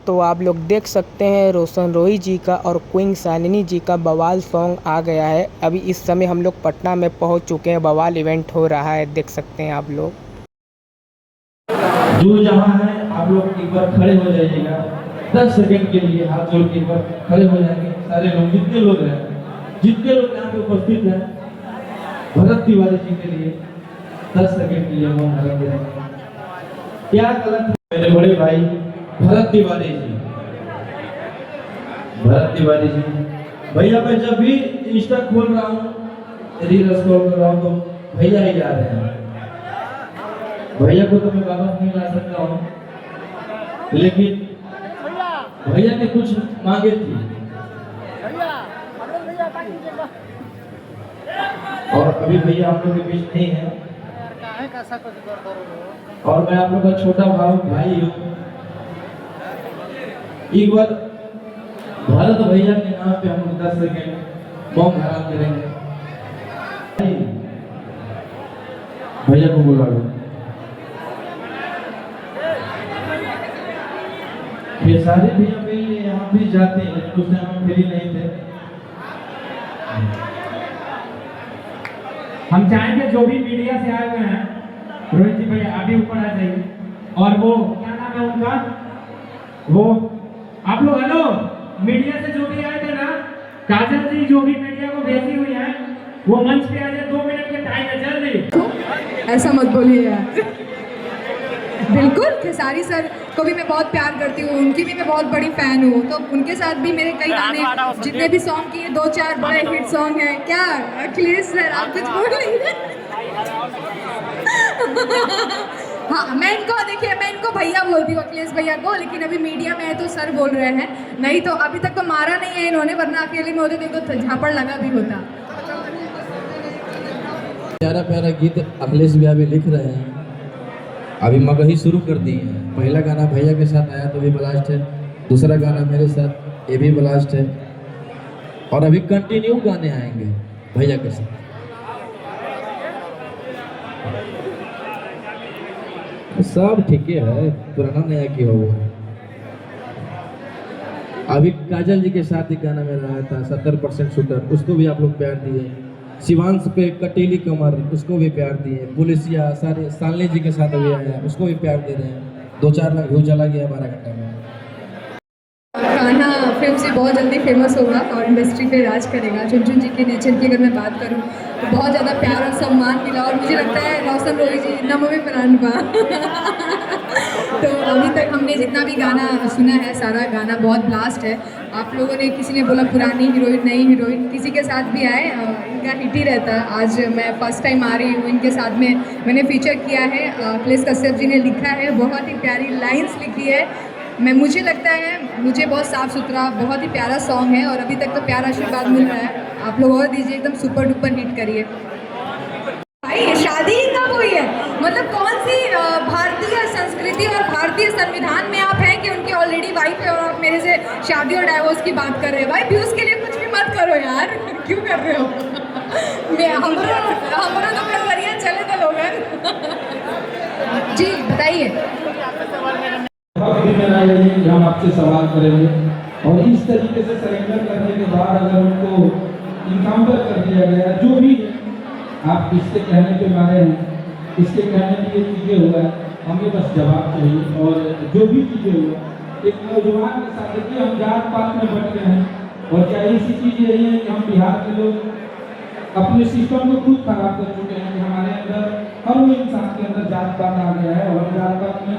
तो आप लोग देख सकते हैं रोशन रोही जी का और क्वीन शालिनी जी का बवाल सॉन्ग आ गया है। अभी इस समय हम लोग पटना में पहुंच चुके हैं, बवाल इवेंट हो रहा है, देख सकते हैं आप लोग। जो जहां है आप लोग एक बार खड़े हो जाइएगा, 10 सेकंड के लिए हाथ जोड़ के एक बार खड़े हो जाएंगे सारे लोग, जितने लोग हैं, जितने लोग यहाँ पे उपस्थित हैं। भरत तिवारी जी के लिए 10 सेकंड के लिए मौन धारण करेंगे। क्या गलत है मेरे बड़े भाई भरत तिवारी जी, भरत तिवारी जी भैया, मैं जब भी इंस्टा खोल रहा हूँ, रील स्क्रॉल कर रहा हूँ, तो भैया ही जा रहे हैं। भैया को तो मैं वापस नहीं ला सकता हूँ, लेकिन भैया ने कुछ मांगे थी और अभी भैया आप लोग के बीच नहीं है, और मैं आप लोग का छोटा भाई हूँ। एक बार भारत भैया के नाम पे हम लोग 10 सेकंड मौन धारण करेंगे। भैया को बुला लो। ये सारे भैया भी यहाँ भी जाते हैं, उस टाइम हम फ्री नहीं थे। हम चाहेंगे जो भी मीडिया से आए हुए हैं, रोहित जी भैया अभी ऊपर आ जाइए। और वो क्या नाम है उनका, वो आप लोग हेलो, मीडिया से जो भी आए थे ना, काजल जी जो भी मीडिया को भेजी हुई है, वो मंच पे आ जाए, 2 मिनट के टाइम है, जल्दी। ऐसा मत बोलिए यार। बिल्कुल, खेसारी सर को भी मैं बहुत प्यार करती हूँ, उनकी भी मैं बहुत बड़ी फैन हूँ, तो उनके साथ भी मेरे कई गाने जितने भी सॉन्ग किए 2-4 बड़े हिट सॉन्ग हैं। क्या अखिलेश सर आप कुछ बोल रही हैं? हाँ, मैं इनको भैया बोलती हूँ, अखिलेश भैया को, लेकिन अभी मीडिया में है तो सर बोल रहे हैं, नहीं तो अभी तक तो मारा नहीं है इन्होंने, वरना अकेले में होते तो झापड़ लगा भी होता। प्यारा प्यारा गीत अखिलेश भैया भी लिख रहे हैं, अभी मगही शुरू कर दी है। पहला गाना भैया के साथ आया तो भी ब्लास्ट है, दूसरा गाना मेरे साथ ये भी ब्लास्ट है, और अभी कंटिन्यू गाने आएंगे भैया के साथ। सब ठीक है, पुराना नया की होगा। अभी काजल जी के साथ एक गाना मेरा आया था 70% शूटर, उसको भी आप लोग प्यार दिए। शिवांश पे कटीली कमर, उसको भी प्यार दिए। पुलिसिया सारे सालनी जी के साथ अभी आया, उसको भी प्यार दे रहे हैं। 2-4 लाख व्यू चला गया 12 घंटा में। गाना फिल्म से बहुत जल्दी फेमस होगा और इंडस्ट्री पे राज करेगा। झुनझुन जी के नेचर की अगर मैं बात करूँ तो बहुत ज़्यादा प्यार और सम्मान मिला, और मुझे लगता है रोशन रोही जी नमो में प्राण बा। तो अभी तक हमने जितना भी गाना सुना है, सारा गाना बहुत ब्लास्ट है। आप लोगों ने, किसी ने बोला पुरानी हीरोइन नई हीरोइन, किसी के साथ भी आए इनका हिट ही रहता है। आज मैं फर्स्ट टाइम आ रही हूँ इनके साथ में, मैंने फीचर किया है, अखिलेश कश्यप जी ने लिखा है, बहुत ही प्यारी लाइन्स लिखी है। मुझे लगता है मुझे बहुत साफ़ सुथरा, बहुत ही प्यारा सॉन्ग है, और अभी तक तो प्यारा आशीर्वाद मिल रहा है। आप लोग और दीजिए, एकदम सुपर डुपर हिट करिए। भाई शादी कब हुई है, मतलब कौन सी भारतीय संस्कृति और भारतीय संविधान में आप हैं कि उनकी ऑलरेडी वाइफ है और आप मेरे से शादी और डाइवोर्स की बात कर रहे हैं? भाई व्यूज़ के लिए कुछ भी मत करो यार, क्यों कर रहे हो? हमारा तो फिर बढ़िया चले थे लोग। जी बताइए। मेरा यही कि हम आपसे सवाल करेंगे, और इस तरीके से सरेंडर करने के बाद अगर उनको इनकाउंटर कर दिया गया, जो भी आप इसके कहने पे मारे हैं, इसके कहने की ये चीज़ें हुआ है, हमें बस जवाब चाहिए। और जो भी चीज़ें हुआ, एक नौजवान के साथ देखिए हम जात पात में बट गए हैं, और क्या ऐसी चीज़ यही है कि हम बिहार के लोग अपने सिस्टम को खुद खराब कर चुके हैं कि हमारे अंदर, हर वो इंसान के अंदर जात पात आ गया है, और जात पात में